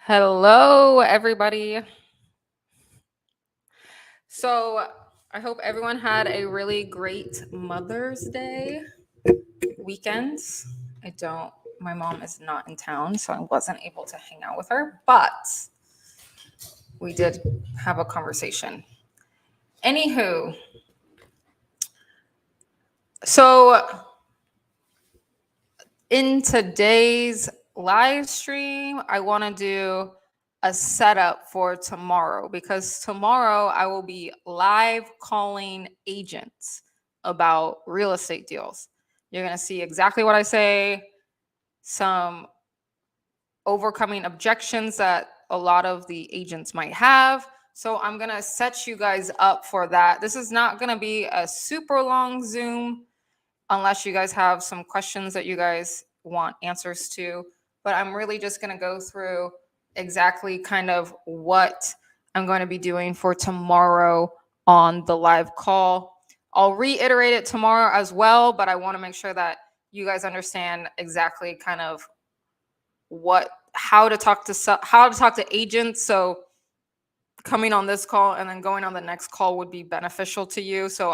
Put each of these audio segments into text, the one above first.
Hello, everybody. So, I hope everyone had a really great Mother's Day weekend. I don't, my mom is not in town, so I wasn't able to hang out with her, but we did have a conversation. Anywho, so in today's live stream, I want to do a setup for tomorrow because tomorrow I will be live calling agents about real estate deals. You're going to see exactly what I say, some overcoming objections that a lot of the agents might have. So I'm going to set you guys up for that. This is not going to be a super long Zoom unless you guys have some questions that you guys want answers to. But I'm really just going to go through exactly kind of what I'm going to be doing for tomorrow on the live call. I'll reiterate it tomorrow as well, but I want to make sure that you guys understand exactly kind of how to talk to agents. So coming on this call and then going on the next call would be beneficial to you. So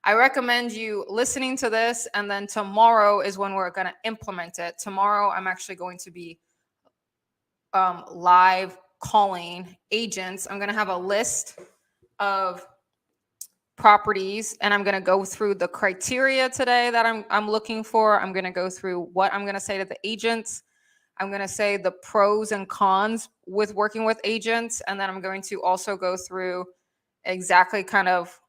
I recommend you listening to this, and then tomorrow is when we're going to implement it. Tomorrow I'm actually going to be live calling agents. I'm going to have a list of properties, and I'm going to go through the criteria today that I'm looking for. I'm going to go through what I'm going to say to the agents. I'm going to say the pros and cons with working with agents, and then I'm going to also go through exactly kind of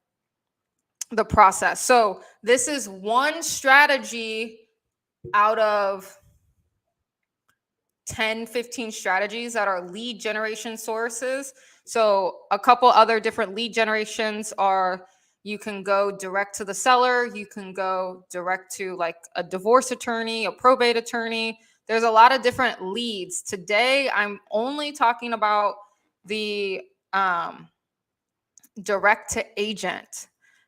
the process. So this is one strategy out of 10, 15 strategies that are lead generation sources. So a couple other different lead generations are you can go direct to the seller, you can go direct to like a divorce attorney, a probate attorney. There's a lot of different leads. Today, I'm only talking about the direct to agent.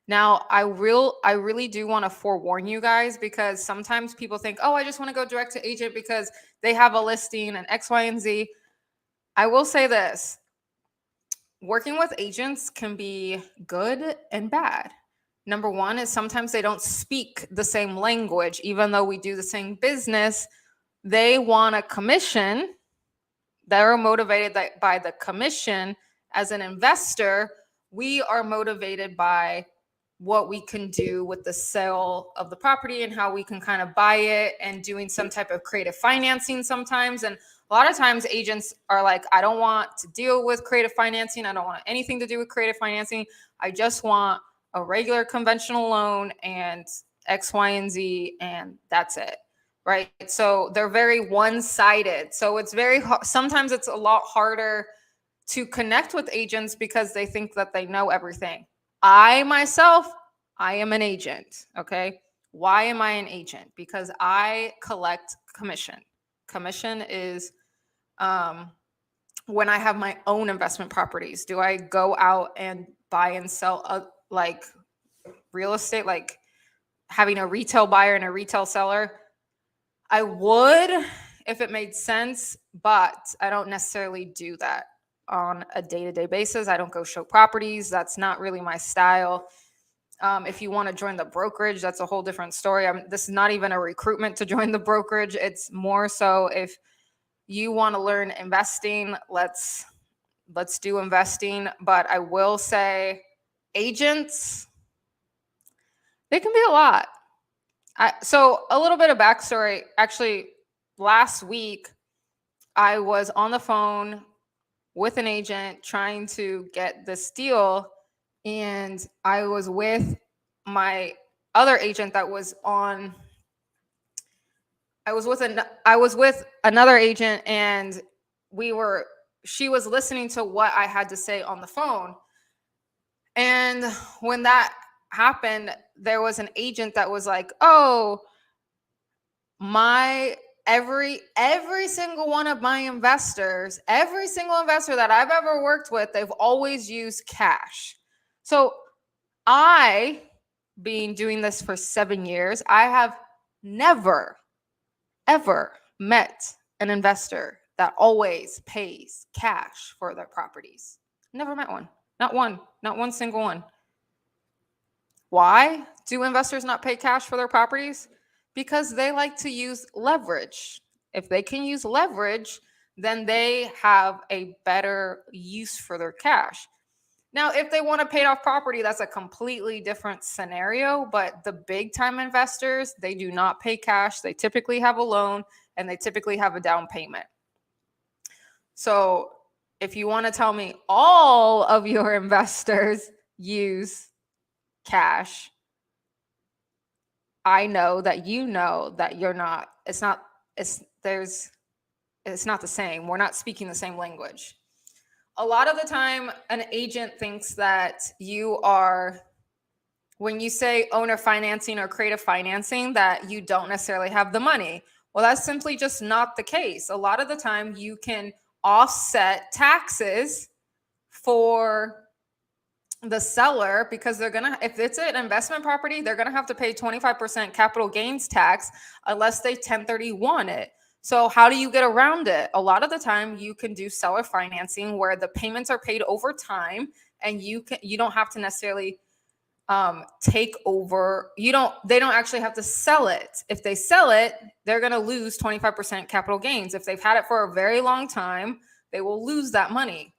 Now, I really do want to forewarn you guys because sometimes people think, oh, I just want to go direct to agent because they have a listing and X, Y, and Z. I will say this. Working with agents can be good and bad. Number one is sometimes they don't speak the same language, even though we do the same business. They want a commission. They're motivated by the commission. As an investor, we are motivated by what we can do with the sale of the property and how we can kind of buy it and doing some type of creative financing sometimes. And a lot of times agents are like, I don't want to deal with creative financing. I don't want anything to do with creative financing. I just want a regular conventional loan and X, Y, and Z, and that's it. Right. So they're very one-sided. So it's sometimes it's a lot harder to connect with agents because they think that they know everything. I am an agent. Okay. Why am I an agent? Because I collect commission. Commission is when I have my own investment properties. Do I go out and buy and sell like real estate, like having a retail buyer and a retail seller? I would if it made sense, but I don't necessarily do that on a day-to-day basis. I don't go show properties. That's not really my style. If you want to join the brokerage, that's a whole different story. This is not even a recruitment to join the brokerage. It's more so if you want to learn investing, let's do investing. But I will say agents, they can be a lot. So a little bit of backstory. Actually, last week, I was on the phone with an agent trying to get this deal, and I was with my other agent that was on. I was with another agent, and she was listening to what I had to say on the phone. And when that happened, there was an agent that was like, "Oh, every single one of my investors, every single investor that I've ever worked with, they've always used cash." So I, being doing this for 7 years, I have never, ever met an investor that always pays cash for their properties. Never met one. Not one. Not one single one. Why do investors not pay cash for their properties? Because they like to use leverage. If they can use leverage, then they have a better use for their cash. Now, if they want to pay off property, that's a completely different scenario. But the big time investors, they do not pay cash. They typically have a loan and they typically have a down payment. So if you want to tell me all of your investors use cash, I know that you're not, it's not the same. We're not speaking the same language. A lot of the time, an agent thinks that when you say owner financing or creative financing, that you don't necessarily have the money. Well, that's simply just not the case. A lot of the time, you can offset taxes for the seller because if it's an investment property, they're gonna have to pay 25% capital gains tax unless they 1031 it. So how do you get around it? A lot of the time you can do seller financing where the payments are paid over time and you don't have to necessarily take over. They don't actually have to sell it. If they sell it, they're going to lose 25% capital gains. If they've had it for a very long time, they will lose that money.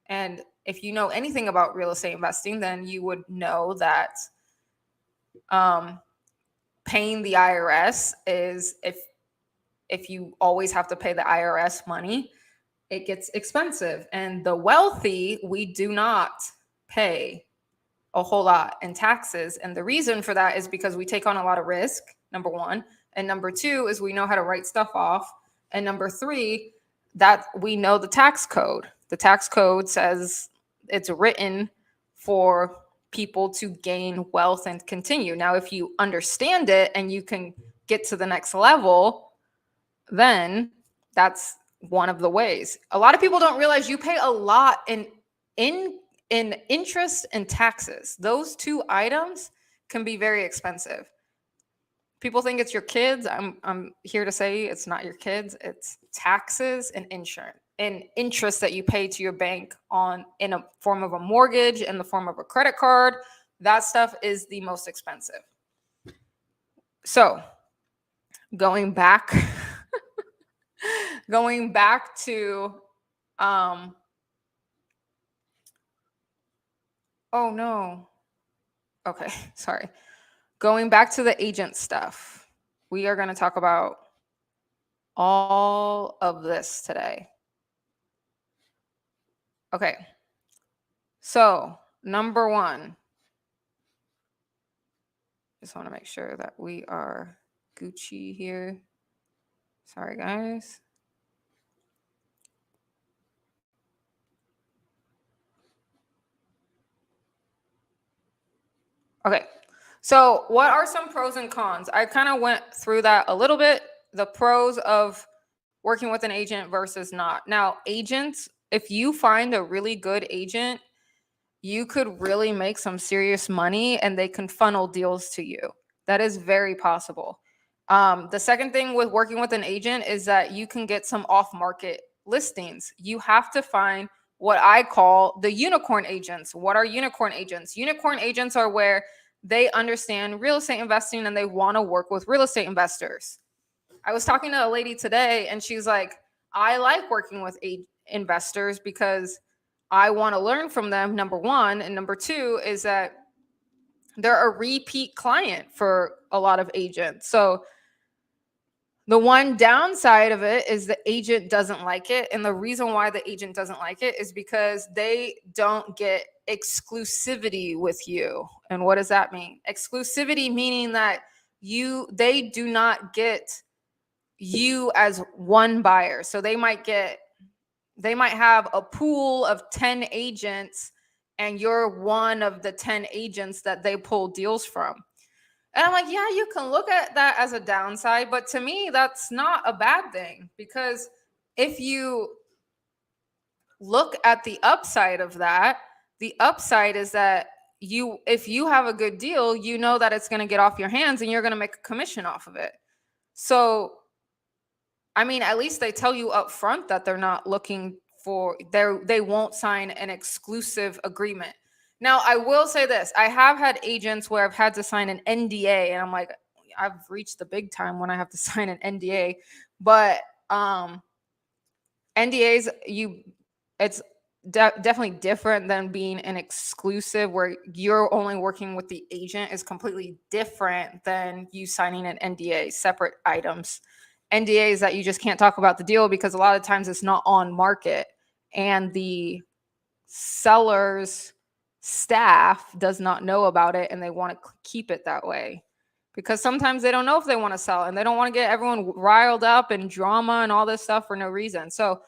And if you know anything about real estate investing, then you would know that paying the IRS is, if you always have to pay the IRS money, it gets expensive. And the wealthy, we do not pay a whole lot in taxes. And the reason for that is because we take on a lot of risk, number one. And number two is we know how to write stuff off. And number three, that we know the tax code. The tax code says it's written for people to gain wealth and continue. Now, if you understand it and you can get to the next level, then that's one of the ways. A lot of people don't realize you pay a lot in interest and taxes. Those two items can be very expensive. People think it's your kids. I'm here to say it's not your kids. It's taxes and insurance and interest that you pay to your bank in a form of a mortgage, in the form of a credit card. That stuff is the most expensive. So going back to oh no. Okay, sorry. Going back to the agent stuff. We are going to talk about all of this today. Okay. So, number one. Just want to make sure that we are Gucci here. Sorry, guys. Okay. So what are some pros and cons? I kind of went through that a little bit. The pros of working with an agent versus not. Now, agents, if you find a really good agent, you could really make some serious money and they can funnel deals to you. That is very possible. The second thing with working with an agent is that you can get some off-market listings. You have to find what I call the unicorn agents. What are unicorn agents? Unicorn agents are where they understand real estate investing and they want to work with real estate investors. I was talking to a lady today and she's like, I like working with investors because I want to learn from them, number one. And number two is that they're a repeat client for a lot of agents. So the one downside of it is the agent doesn't like it. And the reason why the agent doesn't like it is because they don't get exclusivity with you. And what does that mean? Exclusivity meaning that they do not get you as one buyer. So they might have a pool of 10 agents and you're one of the 10 agents that they pull deals from. And I'm like, yeah, you can look at that as a downside, but to me, that's not a bad thing, because if you look at the upside of that, the upside is that if you have a good deal, you know that it's going to get off your hands and you're going to make a commission off of it. So I mean, at least they tell you up front that they're not looking for, they won't sign an exclusive agreement. Now, I will say this. I have had agents where I've had to sign an NDA, and I'm like, I've reached the big time when I have to sign an NDA. But NDAs, it's definitely different than being an exclusive where you're only working with the agent, is completely different than you signing an NDA, separate items. NDAs that you just can't talk about the deal because a lot of times it's not on market and the seller's staff does not know about it and they want to keep it that way because sometimes they don't know if they want to sell and they don't want to get everyone riled up and drama and all this stuff for no reason. So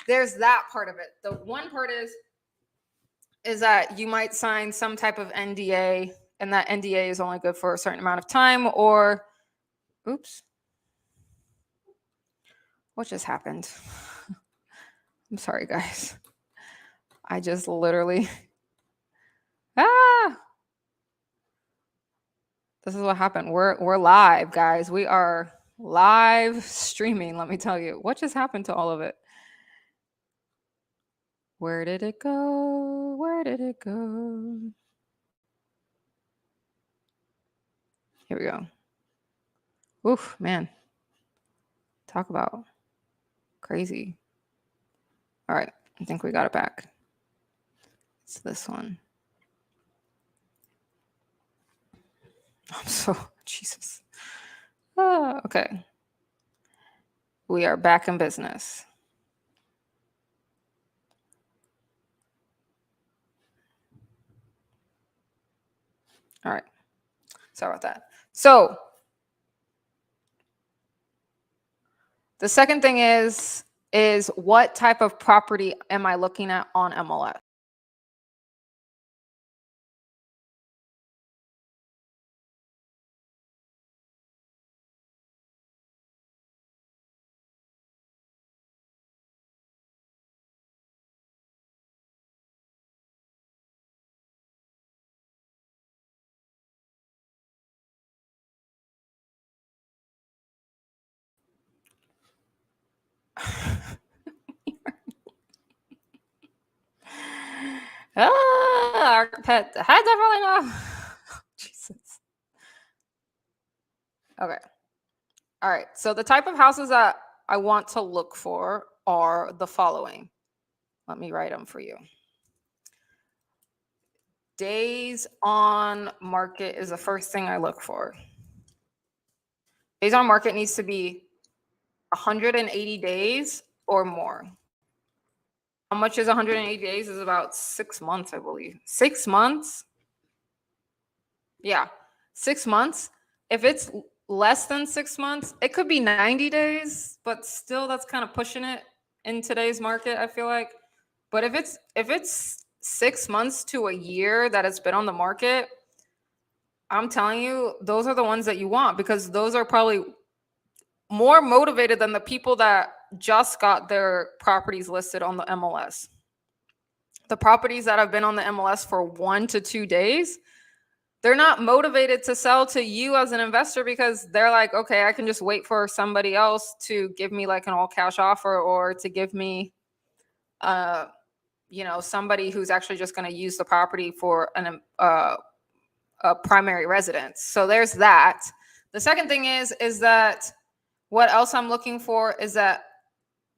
there's that part of it. The one part is that you might sign some type of NDA and that NDA is only good for a certain amount of time, or oops, what just happened? I'm sorry, guys. I just literally this is what happened. We're live, guys. We are live streaming. Let me tell you, what just happened to all of it? Where did it go? Where did it go? Here we go. Oof, man. Talk about crazy. All right, I think we got it back. It's this one. I'm so, Jesus. Okay. We are back in business. All right. Sorry about that. So the second thing is what type of property am I looking at on MLS? Our pet had definitely not. Jesus. Okay. All right. So the type of houses that I want to look for are the following. Let me write them for you. Days on market is the first thing I look for. Days on market needs to be 180 days or more. How much is 180 days? Is about 6 months, I believe. 6 months? Yeah, 6 months. If it's less than 6 months, it could be 90 days, but still that's kind of pushing it in today's market, I feel like. But if it's 6 months to a year that it's been on the market, I'm telling you, those are the ones that you want because those are probably more motivated than the people that just got their properties listed on the MLS. The properties that have been on the MLS for 1 to 2 days, they're not motivated to sell to you as an investor because they're like, okay, I can just wait for somebody else to give me like an all cash offer or to give me somebody who's actually just going to use the property for a primary residence. So there's that. The second thing is that what else I'm looking for is that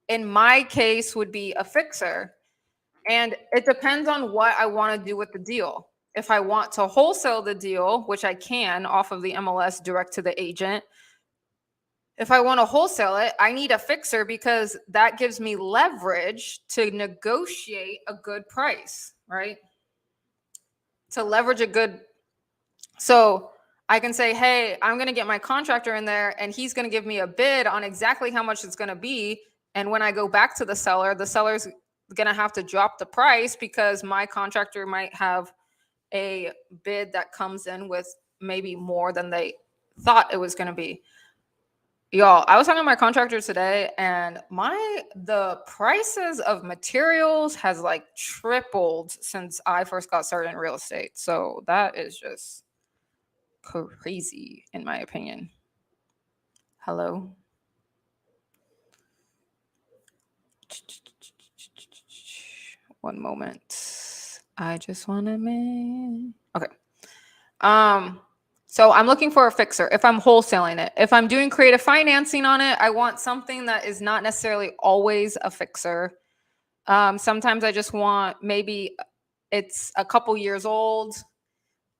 in my case would be a fixer. And it depends on what I want to do with the deal. If I want to wholesale the deal, which I can off of the MLS direct to the agent, if I want to wholesale it, I need a fixer because that gives me leverage to negotiate a good price, right? To leverage a good. So I can say, hey, I'm going to get my contractor in there and he's going to give me a bid on exactly how much it's going to be. And when I go back to the seller's going to have to drop the price because my contractor might have a bid that comes in with maybe more than they thought it was going to be. Y'all, I was talking to my contractor today and the prices of materials has like tripled since I first got started in real estate. So that is just crazy in my opinion. Hello. One moment. I just want to make. Okay. Um, so I'm looking for a fixer if I'm wholesaling it. If I'm doing creative financing on it, I want something that is not necessarily always a fixer. Sometimes I just want maybe it's a couple years old,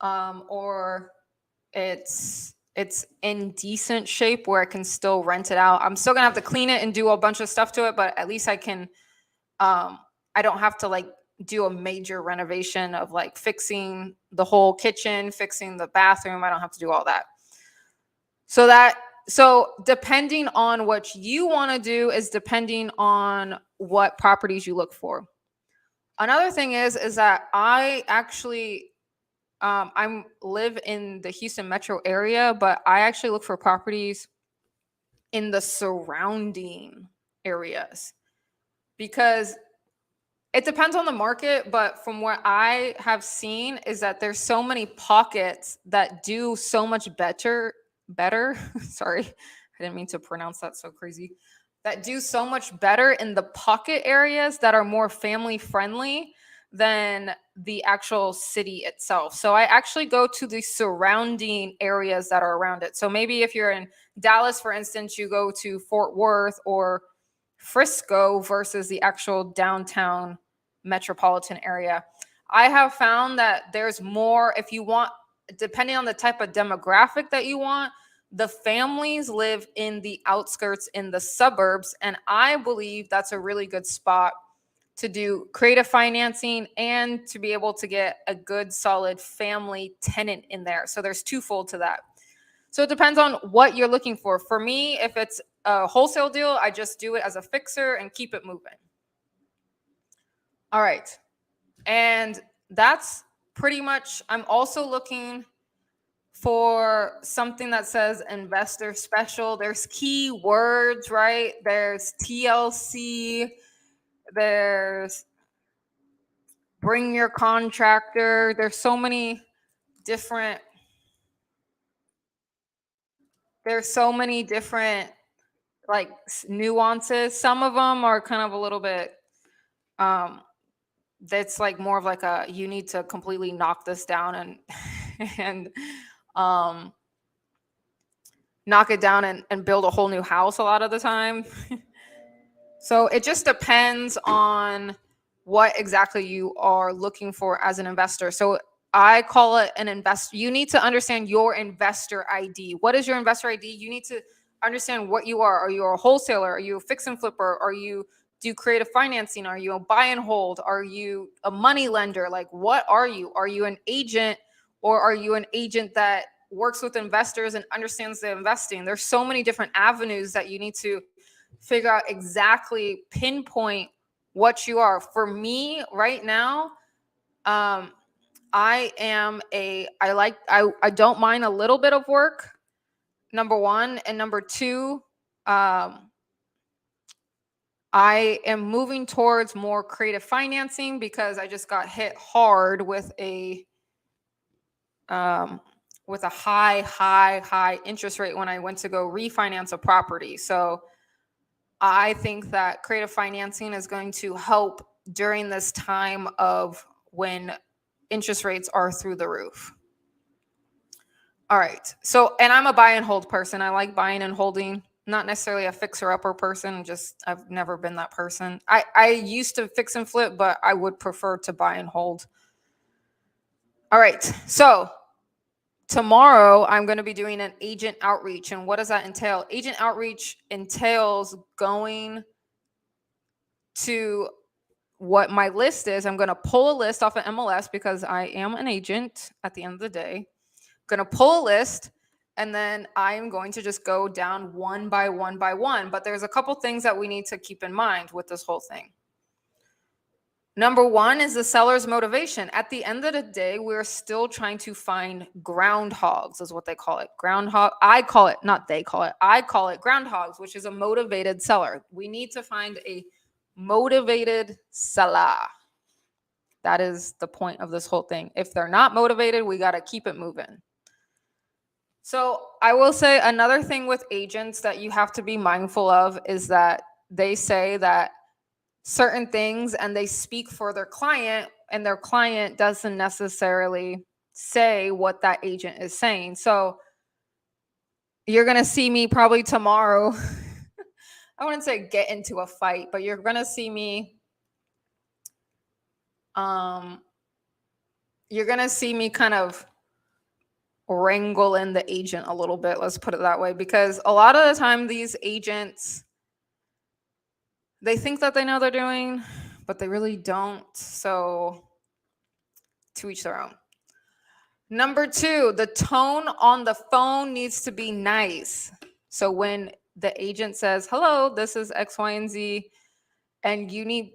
or it's in decent shape where I can still rent it out. I'm still gonna have to clean it and do a bunch of stuff to it, but at least I can. I don't have to like do a major renovation of like fixing the whole kitchen, fixing the bathroom. I don't have to do all that. So depending on what you want to do is depending on what properties you look for. Another thing is that I actually I live in the Houston metro area, but I actually look for properties in the surrounding areas because it depends on the market, but from what I have seen is that there's so many pockets that do so much better. Sorry, I didn't mean to pronounce that so crazy. That do so much better in the pocket areas that are more family friendly than the actual city itself. So I actually go to the surrounding areas that are around it. So maybe if you're in Dallas, for instance, you go to Fort Worth or Frisco versus the actual downtown metropolitan area. I have found that there's more if you want, depending on the type of demographic that you want, the families live in the outskirts in the suburbs. And I believe that's a really good spot to do creative financing and to be able to get a good solid family tenant in there. So there's twofold to that. So it depends on what you're looking for. For me, if it's a wholesale deal, I just do it as a fixer and keep it moving. All right. And that's pretty much, I'm also looking for something that says investor special. There's keywords, right? There's TLC, there's bring your contractor. There's so many different, like nuances. Some of them are kind of a little bit um that's like more of like a you need to completely knock this down and and um knock it down and build a whole new house a lot of the time. So it just depends on what exactly you are looking for as an investor. So I call it an investor. You need to understand your investor ID. What is your investor ID? You need to understand what you are. Are you a wholesaler? Are you a fix and flipper? Are you do creative financing? Are you a buy and hold? Are you a money lender? Like, what are you? Are you an agent, or are you an agent that works with investors and understands the investing? There's so many different avenues that you need to figure out exactly pinpoint what you are. For me right now, I am I don't mind a little bit of work, number one, and number two, I am moving towards more creative financing because I just got hit hard with a high interest rate when I went to go refinance a property. So I think that creative financing is going to help during this time of when interest rates are through the roof. All right. So, and I'm a buy and hold person. I like buying and holding, not necessarily a fixer upper person. Just, I've never been that person. I used to fix and flip, but I would prefer to buy and hold. All right. So, tomorrow I'm going to be doing an agent outreach. And what does that entail? Agent outreach entails going to what my list is. I'm going to pull a list off of MLS because I am an agent at the end of the day. Going to pull a list, and then I'm going to just go down one by one by one. But there's a couple things that we need to keep in mind with this whole thing. Number one is the seller's motivation. At the end of the day, we're still trying to find groundhogs, is what they call it. Groundhog. I call it, not they call it. I call it groundhogs, which is a motivated seller. We need to find a motivated seller. That is the point of this whole thing. If they're not motivated, we got to keep it moving. So I will say another thing with agents that you have to be mindful of is that they say that certain things and they speak for their client, and their client doesn't necessarily say what that agent is saying. So you're going to see me probably tomorrow. I wouldn't say get into a fight, but you're going to see me you're going to see me kind of wrangle in the agent a little bit, let's put it that way, because a lot of the time these agents, they think that they know they're doing, but they really don't. So to each their own. Number 2, the tone on the phone needs to be nice. So when the agent says, hello, this is X, Y, and Z, and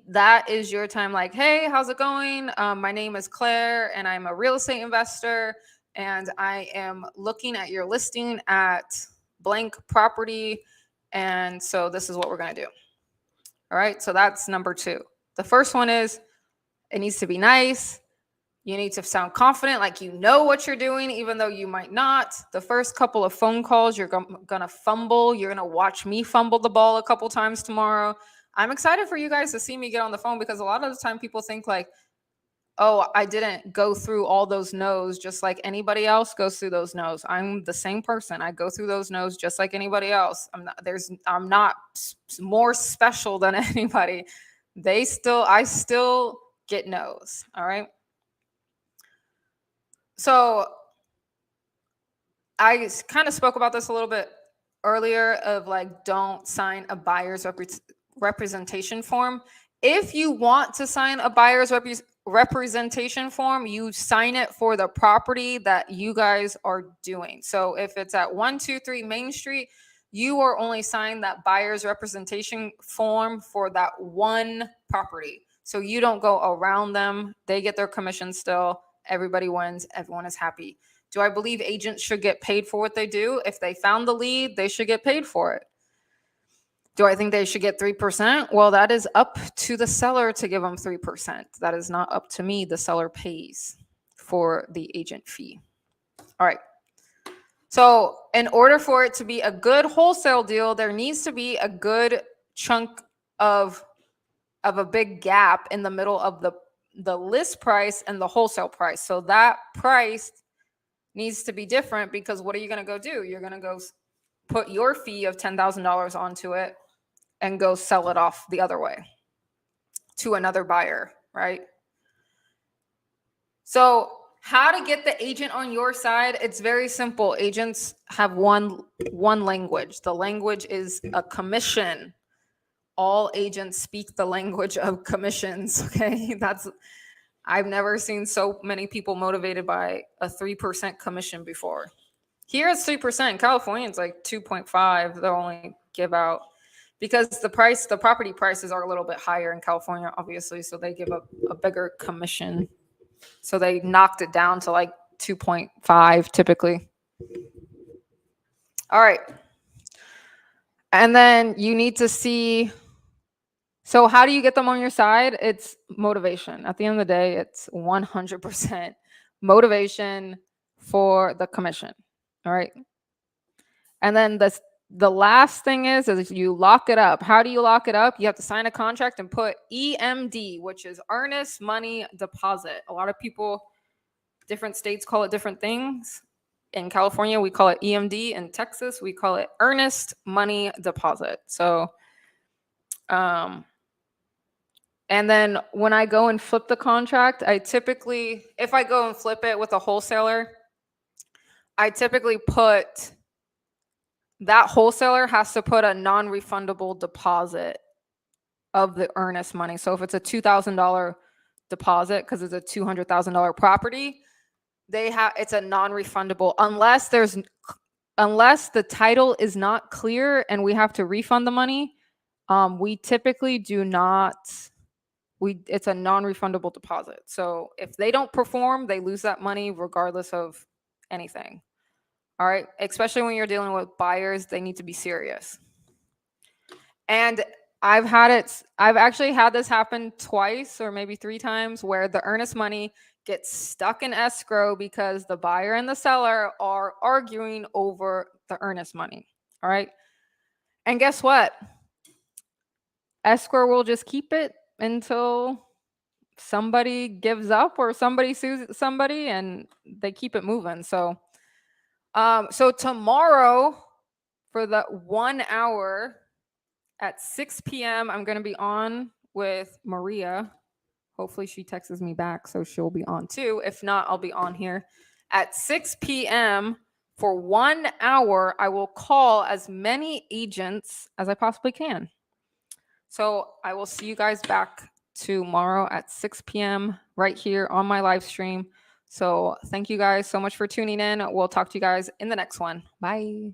that is your time, like, hey, how's it going? My name is Claire, and I'm a real estate investor, and I am looking at your listing at blank property, and so this is what we're going to do. All right, so that's number 2. The first one is it needs to be nice. You need to sound confident, like you know what you're doing, even though you might not. The first couple of phone calls, you're going to fumble. You're going to watch me fumble the ball a couple times tomorrow. I'm excited for you guys to see me get on the phone, because a lot of the time people think like, oh, I didn't go through all those no's just like anybody else goes through those no's. I'm the same person. I go through those no's just like anybody else. I'm not more special than anybody. I still get no's. All right. So I kind of spoke about this a little bit earlier of like, don't sign a buyer's representation form. If you want to sign a buyer's representation form, you sign it for the property that you guys are doing. So if it's at 123 Main Street, you are only signing that buyer's representation form for that one property. So you don't go around them. They get their commission still. Everybody wins. Everyone is happy. Do I believe agents should get paid for what they do? If they found the lead, they should get paid for it. Do I think they should get 3%? Well, that is up to the seller to give them 3%. That is not up to me. The seller pays for the agent fee. All right. So in order for it to be a good wholesale deal, there needs to be a good chunk of a big gap in the middle of the list price and the wholesale price. So that price needs to be different, because what are you going to go do? You're going to go put your fee of $10,000 onto it and go sell it off the other way to another buyer, right? So how to get the agent on your side? It's very simple. Agents have one language. The language is a commission. All agents speak the language of commissions. Okay, I've never seen so many people motivated by a 3% commission before. Here it's 3%. In California, it's like 2.5. They'll only give out, because the property prices are a little bit higher in California, obviously. So they give a bigger commission. So they knocked it down to like 2.5 typically. All right. And then you need to see, so how do you get them on your side? It's motivation. At the end of the day, it's 100% motivation for the commission. All right. And then the last thing is you lock it up. How do you lock it up? You have to sign a contract and put EMD, which is earnest money deposit. A lot of people, different states call it different things. In California, we call it EMD. In Texas, we call it earnest money deposit. So, and then when I go and flip the contract, if I go and flip it with a wholesaler, I typically put, that wholesaler has to put a non-refundable deposit of the earnest money. So if it's a $2,000 deposit, because it's a $200,000 property, it's a non-refundable unless the title is not clear and we have to refund the money. We typically do not. It's a non-refundable deposit. So if they don't perform, they lose that money regardless of anything. All right. Especially when you're dealing with buyers, they need to be serious. And I've actually had this happen twice or maybe 3 times, where the earnest money gets stuck in escrow because the buyer and the seller are arguing over the earnest money. All right. And guess what? Escrow will just keep it until somebody gives up or somebody sues somebody and they keep it moving. So tomorrow for the 1 hour at 6 p.m. I'm going to be on with Maria. Hopefully she texts me back so she'll be on too. If not, I'll be on here at 6 p.m. for 1 hour. I will call as many agents as I possibly can. So I will see you guys back tomorrow at 6 p.m. right here on my live stream. So thank you guys so much for tuning in. We'll talk to you guys in the next one. Bye.